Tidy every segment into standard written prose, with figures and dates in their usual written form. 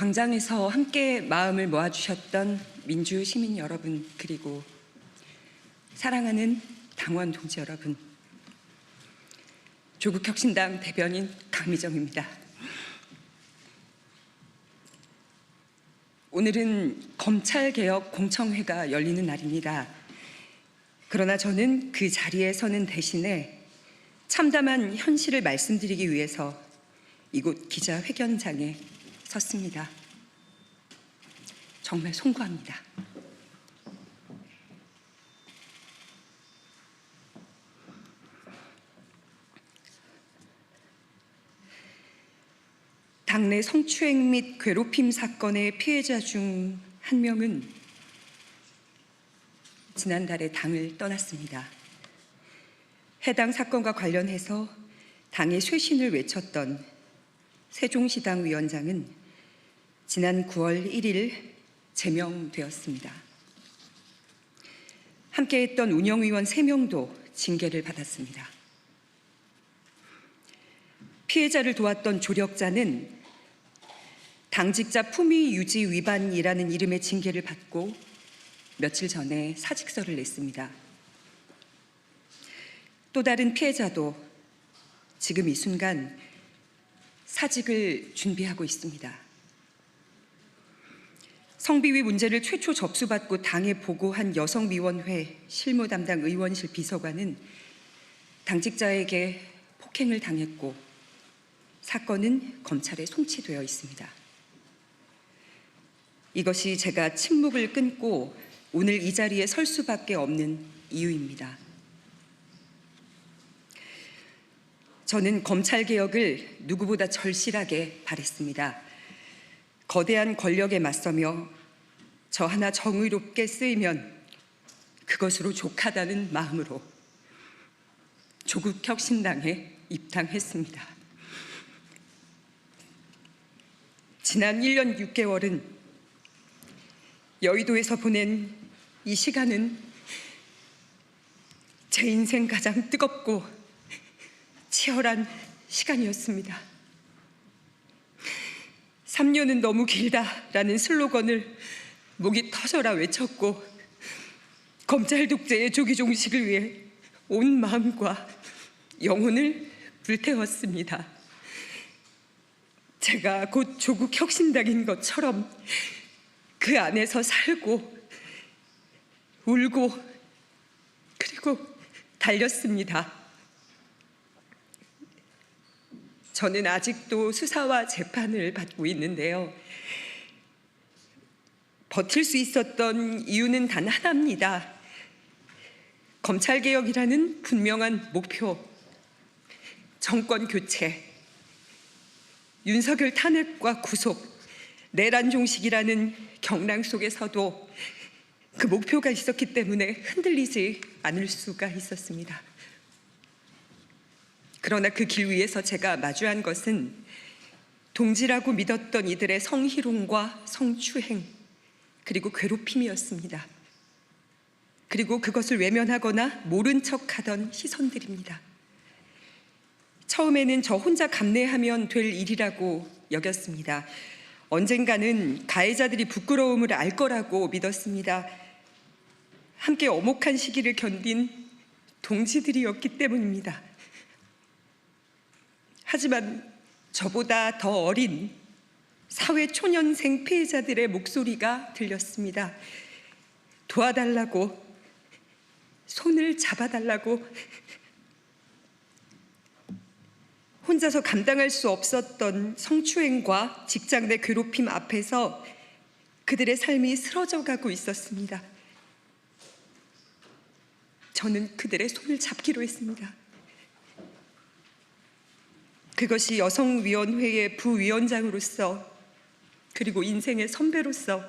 광장에서 함께 마음을 모아주셨던 민주 시민 여러분, 그리고 사랑하는 당원 동지 여러분, 조국혁신당 대변인 강미정입니다. 오늘은 검찰개혁 공청회가 열리는 날입니다. 그러나 저는 그 자리에 서는 대신에 참담한 현실을 말씀드리기 위해서 이곳 기자회견장에 섰습니다. 정말 송구합니다. 당내 성추행 및 괴롭힘 사건의 피해자 중 한 명은 지난달에 당을 떠났습니다. 해당 사건과 관련해서 당의 쇄신을 외쳤던 세종시당 위원장은 지난 9월 1일 제명되었습니다. 함께했던 운영위원 3명도 징계를 받았습니다. 피해자를 도왔던 조력자는 당직자 품위 유지 위반이라는 이름의 징계를 받고 며칠 전에 사직서를 냈습니다. 또 다른 피해자도 지금 이 순간 사직을 준비하고 있습니다. 성비위 문제를 최초 접수받고 당에 보고한 여성위원회 실무 담당 의원실 비서관은 당직자에게 폭행을 당했고 사건은 검찰에 송치되어 있습니다. 이것이 제가 침묵을 끊고 오늘 이 자리에 설 수밖에 없는 이유입니다. 저는 검찰개혁을 누구보다 절실하게 바랬습니다. 거대한 권력에 맞서며 저 하나 정의롭게 쓰이면 그것으로 족하다는 마음으로 조국혁신당에 입당했습니다. 지난 1년 6개월은 여의도에서 보낸 이 시간은 제 인생 가장 뜨겁고 치열한 시간이었습니다. 3년은 너무 길다라는 슬로건을 목이 터져라 외쳤고 검찰 독재의 조기 종식을 위해 온 마음과 영혼을 불태웠습니다. 제가 곧 조국 혁신당인 것처럼 그 안에서 살고 울고 그리고 달렸습니다. 저는 아직도 수사와 재판을 받고 있는데요. 버틸 수 있었던 이유는 단 하나입니다. 검찰개혁이라는 분명한 목표, 정권 교체, 윤석열 탄핵과 구속, 내란 종식이라는 경랑 속에서도 그 목표가 있었기 때문에 흔들리지 않을 수가 있었습니다. 그러나 그 길 위에서 제가 마주한 것은 동지라고 믿었던 이들의 성희롱과 성추행, 그리고 괴롭힘이었습니다. 그리고 그것을 외면하거나 모른 척하던 시선들입니다. 처음에는 저 혼자 감내하면 될 일이라고 여겼습니다. 언젠가는 가해자들이 부끄러움을 알 거라고 믿었습니다. 함께 엄혹한 시기를 견딘 동지들이었기 때문입니다. 하지만 저보다 더 어린 사회 초년생 피해자들의 목소리가 들렸습니다. 도와달라고, 손을 잡아달라고, 혼자서 감당할 수 없었던 성추행과 직장 내 괴롭힘 앞에서 그들의 삶이 쓰러져 가고 있었습니다. 저는 그들의 손을 잡기로 했습니다. 그것이 여성위원회의 부위원장으로서 그리고 인생의 선배로서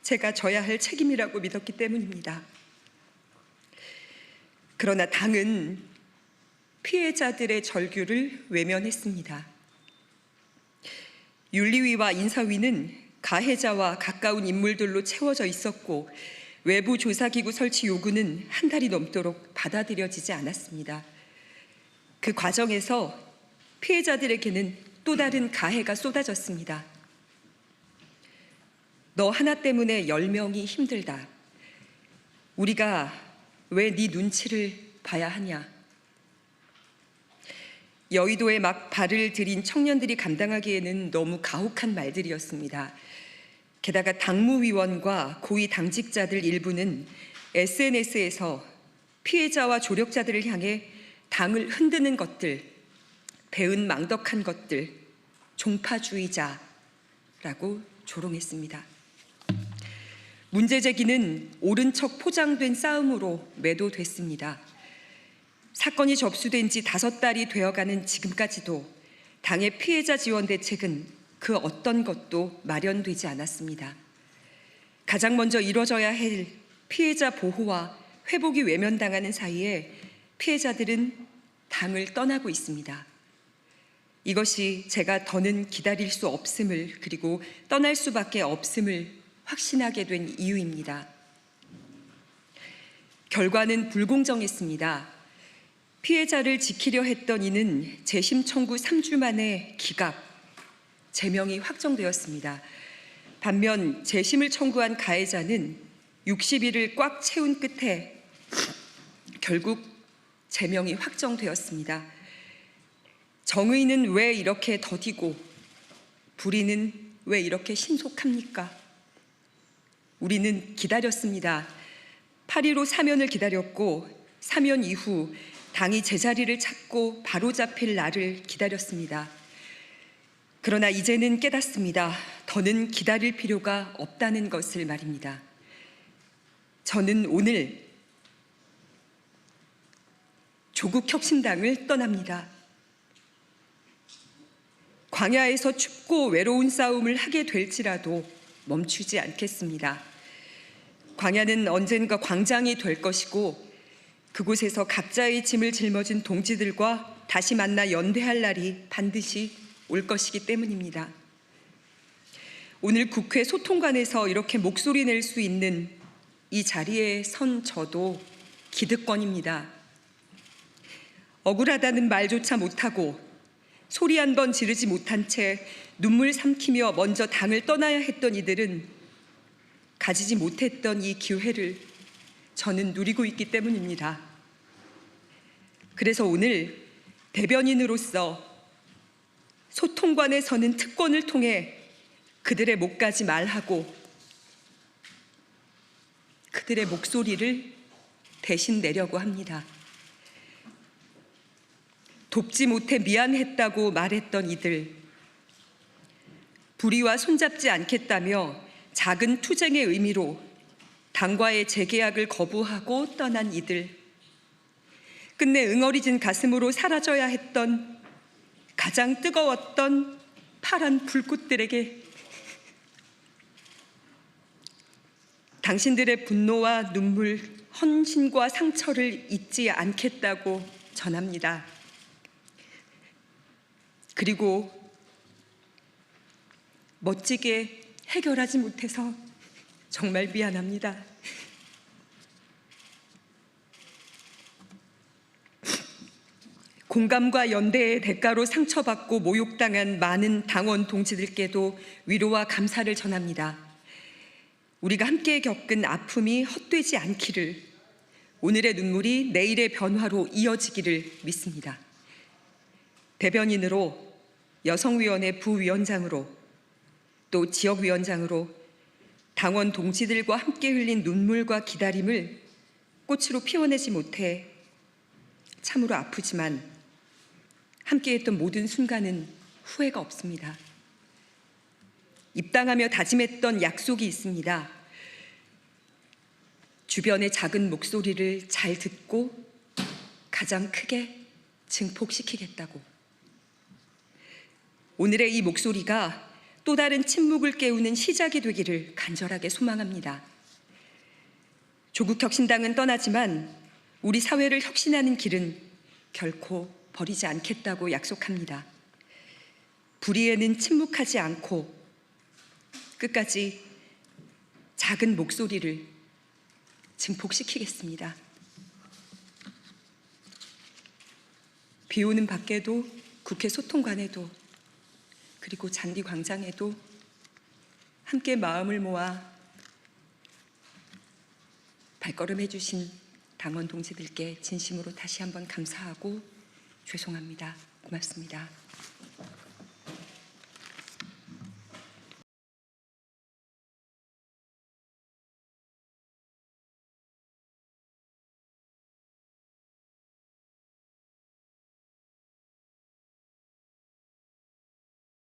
제가 져야 할 책임이라고 믿었기 때문입니다. 그러나 당은 피해자들의 절규를 외면했습니다. 윤리위와 인사위는 가해자와 가까운 인물들로 채워져 있었고 외부 조사기구 설치 요구는 한 달이 넘도록 받아들여지지 않았습니다. 그 과정에서 피해자들에게는 또 다른 가해가 쏟아졌습니다. 너 하나 때문에 10명이 힘들다. 우리가 왜 네 눈치를 봐야 하냐. 여의도에 막 발을 들인 청년들이 감당하기에는 너무 가혹한 말들이었습니다. 게다가 당무위원과 고위 당직자들 일부는 SNS에서 피해자와 조력자들을 향해 당을 흔드는 것들, 배은망덕한 것들, 종파주의자라고 조롱했습니다. 문제 제기는 옳은 척 포장된 싸움으로 매도됐습니다. 사건이 접수된 지 5달이 되어가는 지금까지도 당의 피해자 지원 대책은 그 어떤 것도 마련되지 않았습니다. 가장 먼저 이뤄져야 할 피해자 보호와 회복이 외면당하는 사이에 피해자들은 당을 떠나고 있습니다. 이것이 제가 더는 기다릴 수 없음을, 그리고 떠날 수밖에 없음을 확신하게 된 이유입니다. 결과는 불공정했습니다. 피해자를 지키려 했던 이는 재심 청구 3주 만에 기각, 제명이 확정되었습니다. 반면 재심을 청구한 가해자는 60일을 꽉 채운 끝에 결국 제명이 확정되었습니다. 정의는 왜 이렇게 더디고 불의는 왜 이렇게 신속합니까? 우리는 기다렸습니다. 8.15 사면을 기다렸고 사면 이후 당이 제자리를 찾고 바로잡힐 날을 기다렸습니다. 그러나 이제는 깨닫습니다. 더는 기다릴 필요가 없다는 것을 말입니다. 저는 오늘 조국혁신당을 떠납니다. 광야에서 춥고 외로운 싸움을 하게 될지라도 멈추지 않겠습니다. 광야는 언젠가 광장이 될 것이고 그곳에서 각자의 짐을 짊어진 동지들과 다시 만나 연대할 날이 반드시 올 것이기 때문입니다. 오늘 국회 소통관에서 이렇게 목소리 낼 수 있는 이 자리에 선 저도 기득권입니다. 억울하다는 말조차 못하고 소리 한 번 지르지 못한 채 눈물 삼키며 먼저 당을 떠나야 했던 이들은 가지지 못했던 이 기회를 저는 누리고 있기 때문입니다. 그래서 오늘 대변인으로서 소통관에 서는 특권을 통해 그들의 목까지 말하고 그들의 목소리를 대신 내려고 합니다. 돕지 못해 미안했다고 말했던 이들, 불의와 손잡지 않겠다며 작은 투쟁의 의미로 당과의 재계약을 거부하고 떠난 이들, 끝내 응어리진 가슴으로 사라져야 했던 가장 뜨거웠던 파란 불꽃들에게 당신들의 분노와 눈물, 헌신과 상처를 잊지 않겠다고 전합니다. 그리고 멋지게 해결하지 못해서 정말 미안합니다. 공감과 연대의 대가로 상처받고 모욕당한 많은 당원 동지들께도 위로와 감사를 전합니다. 우리가 함께 겪은 아픔이 헛되지 않기를, 오늘의 눈물이 내일의 변화로 이어지기를 믿습니다. 대변인으로, 여성위원회 부위원장으로, 또 지역위원장으로 당원 동지들과 함께 흘린 눈물과 기다림을 꽃으로 피워내지 못해 참으로 아프지만 함께했던 모든 순간은 후회가 없습니다. 입당하며 다짐했던 약속이 있습니다. 주변의 작은 목소리를 잘 듣고 가장 크게 증폭시키겠다고. 오늘의 이 목소리가 또 다른 침묵을 깨우는 시작이 되기를 간절하게 소망합니다. 조국혁신당은 떠나지만 우리 사회를 혁신하는 길은 결코 버리지 않겠다고 약속합니다. 불의에는 침묵하지 않고 끝까지 작은 목소리를 증폭시키겠습니다. 비 오는 밖에도, 국회 소통관에도, 그리고 잔디광장에도 함께 마음을 모아 발걸음해 주신 당원 동지들께 진심으로 다시 한번 감사하고 죄송합니다. 고맙습니다.